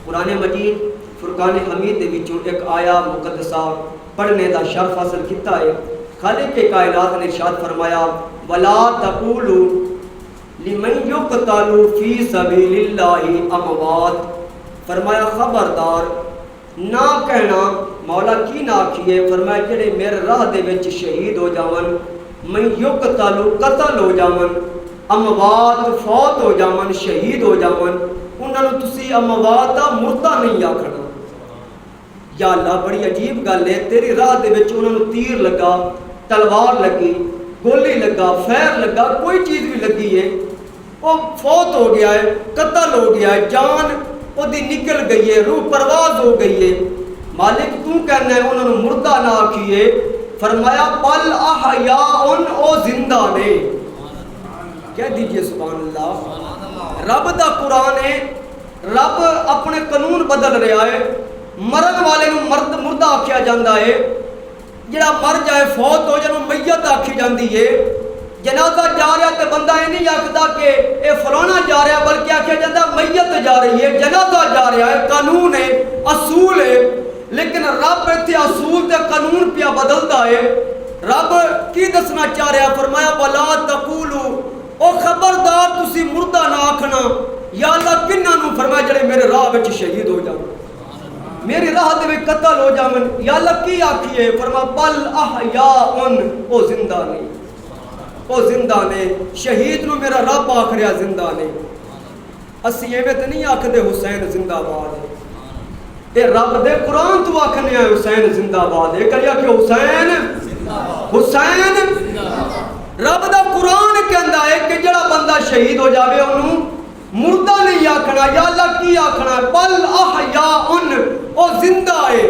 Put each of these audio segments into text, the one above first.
قرآن مجید فرقان حمید دے وچوں ایک آیا مقدسہ پڑھنے دا شرف حاصل کیتا ہے۔ خالق کے کائنات نے ارشاد فرمایا وَلَا تَقُولُوا لِمَنْ يُقْتَلُ فِي سَبِيلِ اللَّهِ أَمْوَاتٌ، فرمایا خبردار نہ کہنا، مولا کی نہ آکھیے، فرمایا جڑے میرے راہ دے وچ شہید ہو جاون، من یقتل قتل ہو جاون، اموات فوت ہو جاون، شہید ہو جاون، انہاں نوں تسی اموات دا مردہ نہیں آکھنا۔ یا اللہ بڑی عجیب گل ہے، تیری راہ دے وچ انہاں نوں تیر لگا، تلوار لگی، گولی لگا، فیر لگا، کوئی چیز بھی لگی ہے، وہ فوت ہو گیا ہے، قتل ہو گیا ہے، جان وہ دی نکل گئی ہے، روح پرواز ہو گئی ہے، مالک تو کہنا ہے انہوں نے مردہ نہ آکھیے، فرمایا بل احیاء او زندہ نے، کہہ دیجئے سبحان اللہ۔ رب دا قرآن ہے، رب اپنے قانون بدل رہا ہے، مرن والے نو مردہ آکھیا جاندہ ہے، جڑا مر جائے فوت ہو جائے میت آکھی جاندی ہے، جنازہ جا رہا تے بندہ یہ نہیں آکھدا کہ اے فلانا جا رہا بلکہ آکھیا جاندہ میت جا رہی ہے، جنازہ جا رہا ہے، قانون ہے، اصول ہے، لیکن رب اتنے اصول تے قانون پیا بدلتا ہے۔ رب کی دسنا چاہ رہا، فرمایا وَلَا تَقُولُوا، او خبردار تسی مردہ نہ آکھنا، یا اللہ کنہاں نوں، فرمایا جڑے میرے راہ وچ شہید ہو جاؤ، میری راہ دے وچ قتل ہو جاون، یا اللہ کی آکھیے، فرمایا بل احیاء او زندہ نہیں، او زندہ نے، شہید نو میرا رب آکھ رہا زندہ نے۔ اسی ایویں تے نہیں آکھدے حسین زندہ باد ہے، اے رب دے قرآن تو آکھنے آئے حسین زندہ باد ہے، کہیا کہ حسین حسین رب دا قرآن کہندا ہے کہ جڑا بندہ شہید ہو جاوے انہوں مردہ نہیں آکھنا، یا اللہ کی آکھنا ہے بل احیاء او زندہ ہے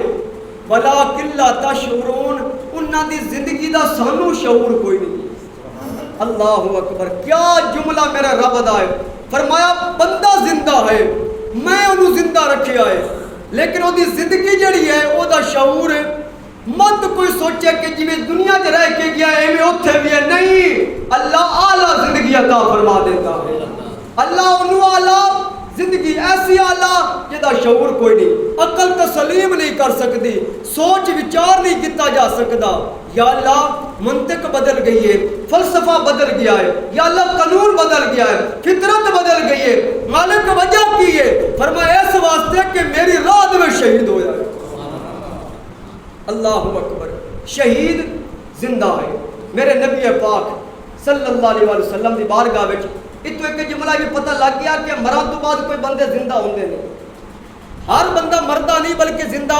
وَلَٰكِن لَا تَشْعُرُونَ، انہاں دی زندگی دا سانو شعور کوئی نہیں۔ اللہ اکبر، کیا جملہ میرا رب دا ہے، فرمایا بندہ زندہ ہے، میں انہوں زندہ رکھیا ہے، لیکن وہ دی زندگی جڑی ہے وہ دا شعور ہے، مت کوئی سوچے کہ جی میں دنیا جے رہ کے گیا ہے میں اتھے بھی ہے، نہیں، اللہ اعلیٰ زندگی عطا فرما دیتا ہے، اللہ انہوں اعلیٰ زندگی ایسی اعلیٰ جدا شعور کوئی نہیں، عقل تسلیم نہیں کر سکتی، سوچ وچار نہیں کیتا جا سکتا۔ یا اللہ منطق بدل گئی ہے، فلسفہ بدل گیا ہے، یا اللہ قانون بدل گیا ہے، فطرت بدل گئی ہے، مالک وجہ کی ہے، فرمایا اس واسطے کہ میری راہ میں شہید ہو جائے۔ اللہ اکبر، شہید زندہ ہے۔ میرے نبی پاک صلی اللہ علیہ وسلم دی بارگاہ وچ اتو ایک جملہ بھی پتہ لگ گیا کہ مرد تو بعد کوئی بندے زندہ ہوندے نہیں، ہر بندہ مردہ نہیں بلکہ زندہ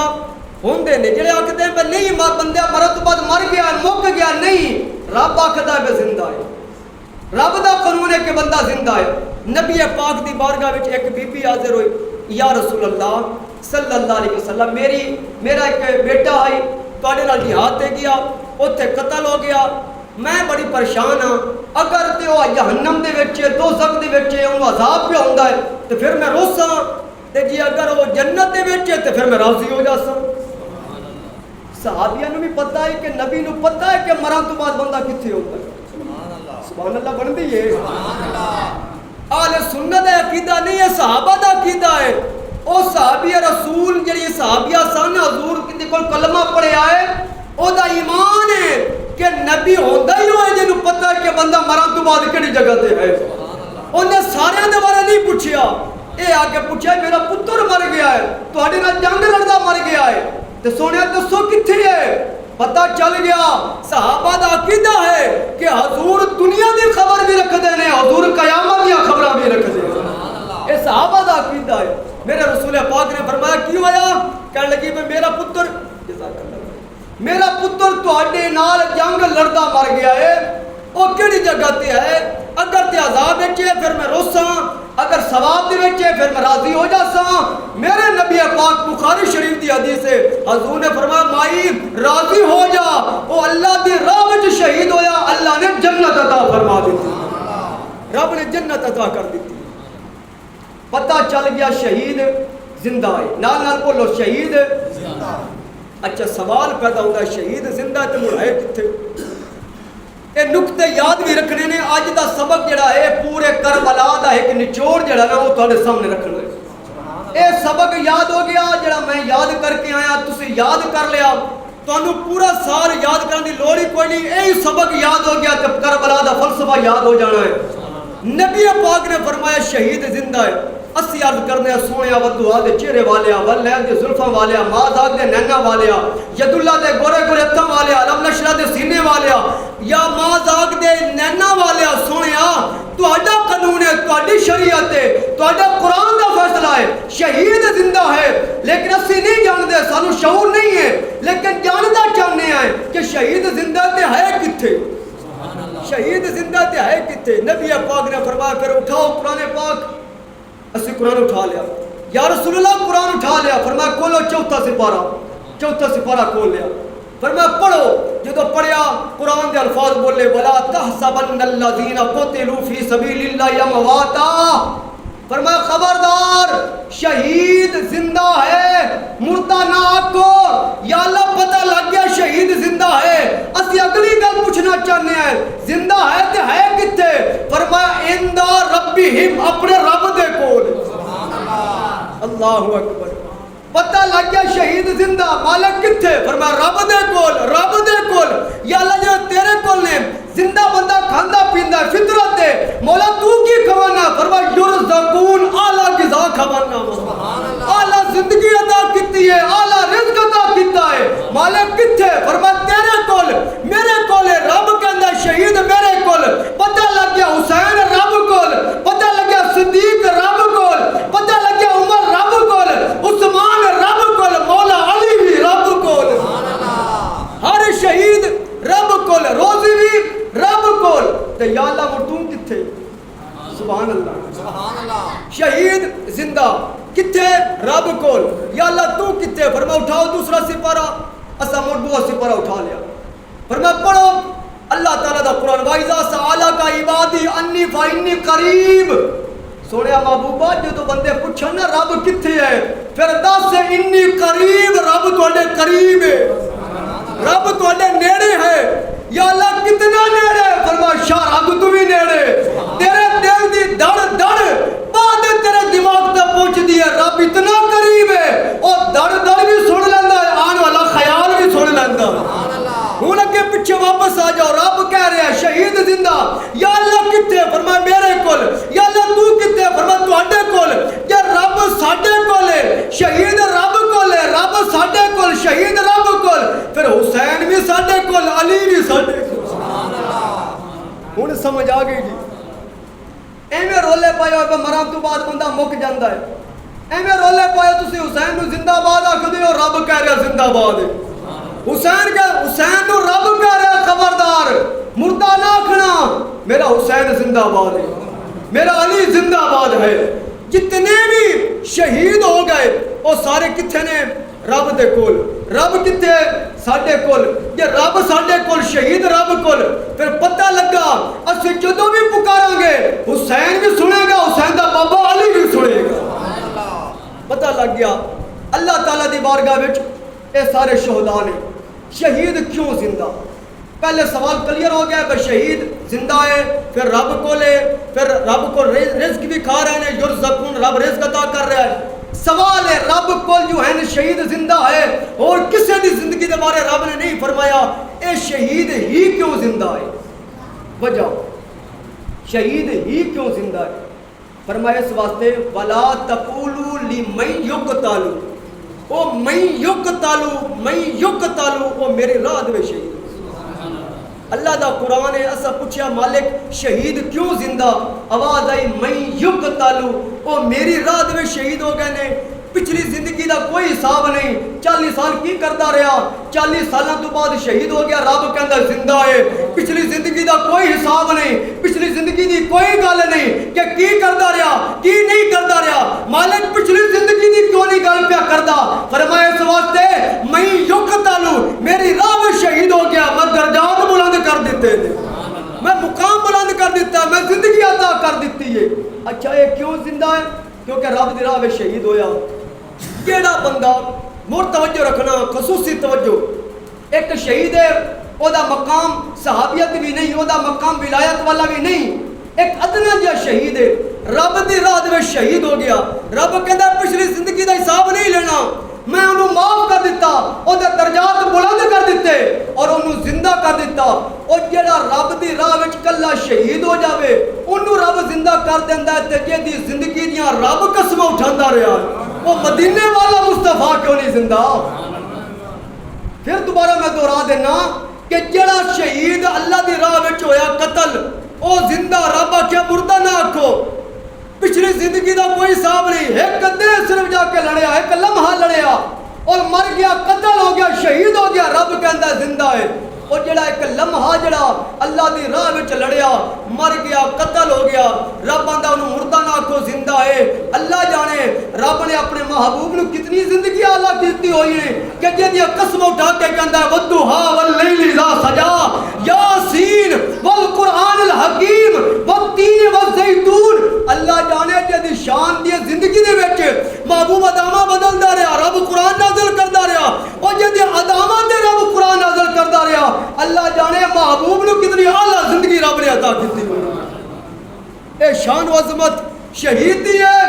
ہوندے نہیں، جڑے آکھدے ہیں نہیں بندہ مرد تو بعد مر گیا مک گیا، نہیں، رب آکھدا ہے زندہ ہے، رب دا قانون ہے کہ بندہ زندہ ہے۔ نبی پاک دی بارگاہ وچ ایک بی بی حاضر ہوئی، یا رسول اللہ صلی اللہ علیہ وسلم میرا ایک بیٹا آئی تواڈے نال جہاد تے گیا، اوتھے قتل ہو گیا، میں بڑی پریشان ہاں، اگر تے وہ جہنم دے وچ دوزخ دے وچ انہوں عذاب پہ ہوندا ہے تے پھر میں روساں، تے جی اگر وہ جنت دے وچ تے پھر میں راضی ہو جاساں۔ صحابیاں نوں بھی پتہ ہے کہ نبی نوں پتہ ہے کہ مرن تو بعد بندہ کتھے ہوتا ہے، سبحان اللہ بن دی ہے۔ اہل سنت عقیدہ نہیں ہے، صحابہ دا عقیدہ ہے، او صحابی رسول جڑی صحابیہ سن حضور دے کول کلمہ پڑھیا ہے، او دا ایمان ہے کہ نبی ہوندا ہی ہوئے جنوں پتہ ہے کہ بندہ مرن تو بعد کیڑی جگہ تے ہے، انہیں سارے دے بارے نہیں پوچھیا، اے آگے پوچھا میرا پتر مر گیا ہے، تواڈے نال جنگ لڑدا مر گیا ہے، تے سونے دسو کتھے ہے، پتہ چل گیا صحابہ دا عقیدہ ہے کہ حضور دنیا دی خبر بھی رکھ دے نے، حضور قیامت دی خبراں بھی رکھ دے، اے صحابہ دا عقیدہ ہے۔ میرے رسول پاک نے فرمایا کی ہویا، کہنے لگی میں میرا پتر میرا پتر تواڈے نال جنگ لڑدا مر گیا ہے، او کیڑی جگہ تے ہے، اگر تے عذاب وچ ہے پھر میں روساں، اگر ثواب دے وچ ہے پھر میں راضی ہو جاساں۔ میرے نبی پاک بخاری شریف دی حدیث ہے، حضور نے فرمایا مائی راضی ہو جا، او اللہ دی راہ وچ شہید ہویا، اللہ نے جنت عطا فرما دیتی، رب نے جنت عطا کر دیتی۔ پتہ چل گیا شہید زندہ ہے، نال نال بولو شہید زندہ۔ اچھا سوال پیدا ہوتا ہے شہید زندہ تے مڑ ہے کتھے؟ اے نقطے یاد بھی رکھنے نے، اج دا سبق جڑا ہے پورے کربلا دا ایک نچوڑ جڑا نا وہ تواڈے سامنے رکھنا ہے۔ اے سبق یاد ہو گیا جڑا میں یاد کر کے آیا تسی یاد کر لیا تانوں پورا سال یاد کرنے دی لوڑ ہی کوئی نہیں اے سبق یاد ہو گیا تے کربلا دا فلسفہ یاد ہو جانا ہے نبی پاک نے فرمایا شہید زندہ ہے اسی عرض کرنے سونیا ودعا دے چہرے والیا واللیل دے زلفاں والیا مازاق دے نینا والیا ید اللہ دے گورے گورے ہتھاں والیا علم نشرہ دے سینے والیا یا مازاق دے نینا والیا سونیا تہاڈا قانون ہے تہاڈی شریعت ہے تہاڈا قرآن دا فیصلہ ہے شہید زندہ ہے لیکن اسی نہیں جاندے سانو شعور نہیں ہے لیکن جاندا چاہنے ہیں کہ شہید زندہ تے ہے کتھے شہید زندہ تے ہے کتھے نبی پاک نے فرمایا پھر اٹھاؤ قرآن پاک اسی قرآن اٹھا لیا یا رسول اللہ قرآن اٹھا لیا فرمایا کھولو چوتھا سپارہ کھول لیا فرمایا پڑھو جدو پڑھیا قرآن دے الفاظ بولے وَلَا تَحْسَبَنَّ الَّذِينَ قُتِلُوا فِي سَبِيلِ اللَّهِ أَمْوَاتًا فرمایا خبردار شہید زندہ ہے مردہ نہ آکو یا اللہ پتہ لگ گیا شہید زندہ ہے اسی اگلی گل پوچھنا چاہنے ہیں زندہ ہے تے ہے کتے فرمایا اندہ ربہم اپنے رب دے کول اللہ اکبر پتہ لگ گیا شہید زندہ مالک کتے فرمایا رب دے کول یا اللہ جو تیرے کول نے زندہ بندہ کھاندا پیندا فطرت دے مولا تو کی کھوانا فرمایا یرزقون اعلی غذا کھوانا اعلی زندگی عطا کیتی ہے اعلی رزق عطا کیتا ہے مالک کتے فرمایا تیرے کول میرے کول رب کہندا شہید میرے کول پتہ لگ گیا حسین رب کول پتہ لگ گیا صدیق رب کول پتہ لگ گیا عمر رب کول عثمان رب کول مولا علی بھی رب کول ہر شہید رب کول روزی بھی رب کول تے یا اللہ مردوں کتھے سبحان اللہ شہید زندہ کتھے رب کول یا اللہ تو کتھے فرمایا اٹھاؤ دوسرا سپارہ اسا مردوں سپارہ اٹھا لیا فرمایا پڑھو اللہ تعالیٰ دا قرآن وَإِذَا سَأَلَكَ عِبَادِي عَنِّي فَإِنِّي قَرِيبٌ سوڑیا محبوبہ جو تو بندے پوچھن نا رب کتھے ہے پھر دس انی قریب رب تواڈے قریب ہے رب تواڈے نیڑے ہے یا اللہ کتنا نیڑے فرمایا شاہ رب تو بھی نیڑے تیرے دل دی دڑ دڑ بات تیرے دماغ تک پہنچ دی ہے رب اتنا قریب ہے اور دڑ دڑ بھی سن لیندا ہے آن والا خیال بھی سن لیندا ہوں اگے پیچھے واپس آ جاؤ رب کہہ رہا ہے شہید زندہ یا اللہ کتے فرمایا میرے کول یا اللہ تو کتے فرمایا تواڈے کول کہ رب ساڈے کول ہے شہید رب کول ہے رب ساڈے کول شہید رب کول پھر حسین بھی ساڈے کول علی بھی ساڈے کول سبحان اللہ ہن سمجھ آ گئی جی ایویں رولے پائے ہوئے مرام تو بعد بندہ مک جاندا ہے ایویں رولے پائے تسی حسین نو زندہ باد آکھدے ہو رب کہہ رہا زندہ باد ہے حسین نو رب کہہ رہا خبردار مردہ نہ آکھنا میرا حسین زندہ باد ہے میرا علی زندہ باد ہے جتنے بھی شہید ہو گئے وہ سارے کتھے نے رب دے کول رب کتھے ساڈے کول یہ رب ساڈے کول شہید رب کول پھر پتہ لگا اسی جدوں بھی پکاراں گے حسین بھی سنے گا حسین دا بابا علی بھی سنے گا پتہ لگ گیا اللہ تعالیٰ دی بارگاہ وچ اے سارے شہداء نے شہید کیوں زندہ پہلے سوال کلیئر ہو گیا کہ شہید زندہ ہے پھر رب کو لے پھر رب کو رزق بھی کھا رہے ہیں یرزقون رب رزق عطا کر رہا ہے سوال ہے رب کو جو ہے شہید زندہ ہے اور کسی دی زندگی دے بارے رب نے نہیں فرمایا اے شہید ہی کیوں زندہ ہے وجہ شہید ہی کیوں زندہ ہے فرمایا اس واسطے وَلَا تَقُولُوا لِمَن يُقْتَلُ او میں یقتلو او میرے راہ دے شہید اللہ دا قرآن ہے اسا پوچھیا مالک شہید کیوں زندہ آواز آئی میں یقتلو او میری راہ دے شہید ہو گئے نے پچھلی زندگی دا کوئی حساب نہیں 40 سال کی کرتا رہا 40 سالوں تو بعد شہید ہو گیا رب کہندا زندہ ہے پچھلی زندگی دا کوئی حساب نہیں پچھلی زندگی دی کوئی گل نہیں کہ کی کرتا رہا کی نہیں کرتا رہا مالک پچھلی زندگی دی کیوں نہیں گل پیا کردا فرمایا اس واسطے میں یقتلو میری راہ میں شہید ہو گیا میں درجات بلند کر دیتے میں مقام بلند کر دیتا میں زندگی عطا کر دیتی ہے اچھا یہ کیوں زندہ ہے کیونکہ رب دی راہ میں شہید ہویا کیڑا بندہ مور توجہ رکھنا خصوصی توجہ ایک شہید ہے او دا مقام صحابیت بھی نہیں او دا مقام ولایت والا بھی نہیں ایک ادنا جا شہید ہے رب دی راہ دے وچ شہید ہو گیا، رب کہندا پچھلی زندگی دا حساب نہیں لینا، میں انہوں معاف کر دیتا، او دے درجات بلند کر دیتے اور انہوں زندہ کر دیتا۔ اور جڑا رب دی راہ وچ کلا شہید ہو جاوے انہوں رب زندہ کر دیندا ہے، تے جے دی زندگی دیاں رب قسم اٹھاندا رہیا وہ مدینے والا مصطفیٰ کیوں نہیں زندہ؟ پھر دوبارہ میں دہرا دینا کہ جڑا شہید اللہ دی راہ وچ ہویا قتل او زندہ، رب آکھیا مردہ نہ آکھو، پچھلی زندگی دا کوئی حساب نہیں، ایک قدرے صرف جا کے لڑیا، ایک لمحہ لڑیا اور مر گیا، قتل ہو گیا، شہید ہو گیا، رب کہندا زندہ ہے۔ اور جڑا ایک لمحہ جڑا اللہ دی راہ وچ لڑیا، مر گیا، قتل ہو گیا، رب آندا انہوں مردہ نہ آکھو زندہ ہے۔ اللہ جانے رب نے اپنے محبوب نو کتنی زندگی اعلیٰ کیتی ہوئی ہے کہ جدی قسم اٹھا کے کہندا ہے والضحیٰ واللیل اذا سجا یاسین والقرآن الحکیم والتین والزیتون۔ اللہ جانے جدی شان دی زندگی دے وچ محبوب ادامہ بدلدا رہیا، رب قرآن نازل کردا رہیا، اور جدی ادامہ تے رب قرآن نازل کردا رہیا، اللہ جانے محبوب نو کتنی اعلیٰ زندگی رب نے عطا کی ہوئی۔ اے شان و عظمت شہید دی ہے،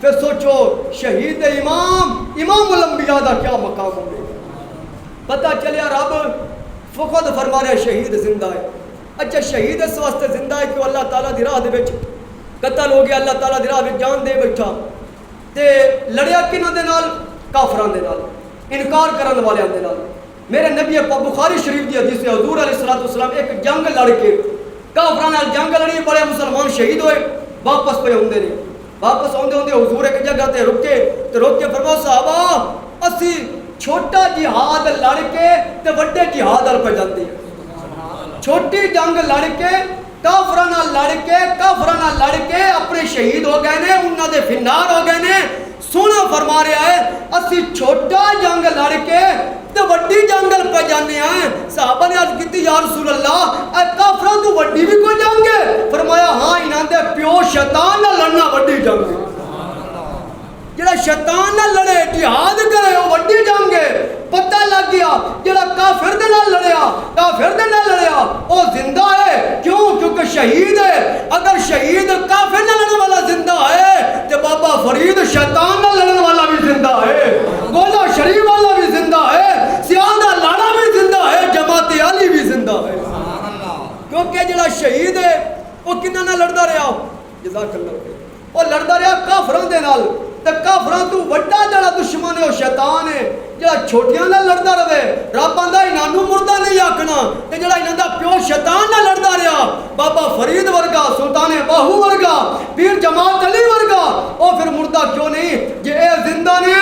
پھر سوچو شہید امام الانبیاء دا کیا مقام ہوگا۔ پتہ چلیا رب خود فرما رہا ہے شہید زندہ ہے۔ اچھا شہید اس واسطے زندہ ہے کہ اللہ تعالیٰ دی راہ دے وچ قتل ہو گیا، اللہ تعالیٰ دی راہ وچ جان دے بیٹھا تے لڑیا کنہاں دے نال؟ کافراں دے نال، انکار کرن والیاں دے نال۔ میرے نبی پاک بخاری شریف دی حدیث ہے، حضور علیہ السلام ایک جنگ لڑ کے کافراں نال جنگ لڑی، بڑے مسلمان شہید ہوئے، واپس پہ ہوندے نے، واپس ہوندے ہوندے حضور ایک جگہ تے رکے تے روک کے فرمایا صحابہ اسی چھوٹا جہاد لڑ کے تے وڈے جہاد ال پہ جاندے ہیں، چھوٹی جنگ لڑ کے کافراں نال لڑ کے اپنے شہید ہو گئے نے، انہاں دے فنار ہو گئے نے۔ سونا فرما رہا ہے اسی چھوٹا جنگ لڑ کے تے وڈی جنگ پہ جانے ہیں۔ صحابہ نے عرض کیتی یا رسول اللہ اے کافراں تو وڈی بھی کوئی جنگ ہے؟ فرمایا ہاں انہاں دے پیو شیطان نال لڑنا وڈی جنگ ہے، جڑا شیطان نال لڑے جہاد کرے وہ وڈی جنگ ہے۔ پتہ لگ گیا جڑا کافر دے نال لڑیا وہ زندہ ہے، کیوں؟ کیونکہ شہید ہے۔ اگر شہید کافر نال لڑن والا زندہ ہے تے بابا فرید شیطان نال لڑن والا بھی زندہ ہے، گولا شریف والا بھی زندہ ہے، سیادہ لاڑا بھی زندہ ہے، جماعت علی بھی زندہ ہے۔ کیونکہ جڑا شہید ہے وہ کنہاں نال لڑدا رہیا؟ جزاک اللہ خیر، وہ لڑدا رہیا کافراں دے نال، تے کافراں تو وڈا جڑا دشمن ہے وہ شیطان ہے۔ جڑا چھوٹیاں نال لڑدا رہے رب آندا انہاں نوں مردہ نہیں آکھنا، تے جڑا انہاں دا پیو شیطان نال لڑدا رہیا بابا فرید ورگا، سلطان باہو ورگا، پیر جماعت علی ورگا، او پھر مردہ کیوں نہیں؟ جے اے زندہ نے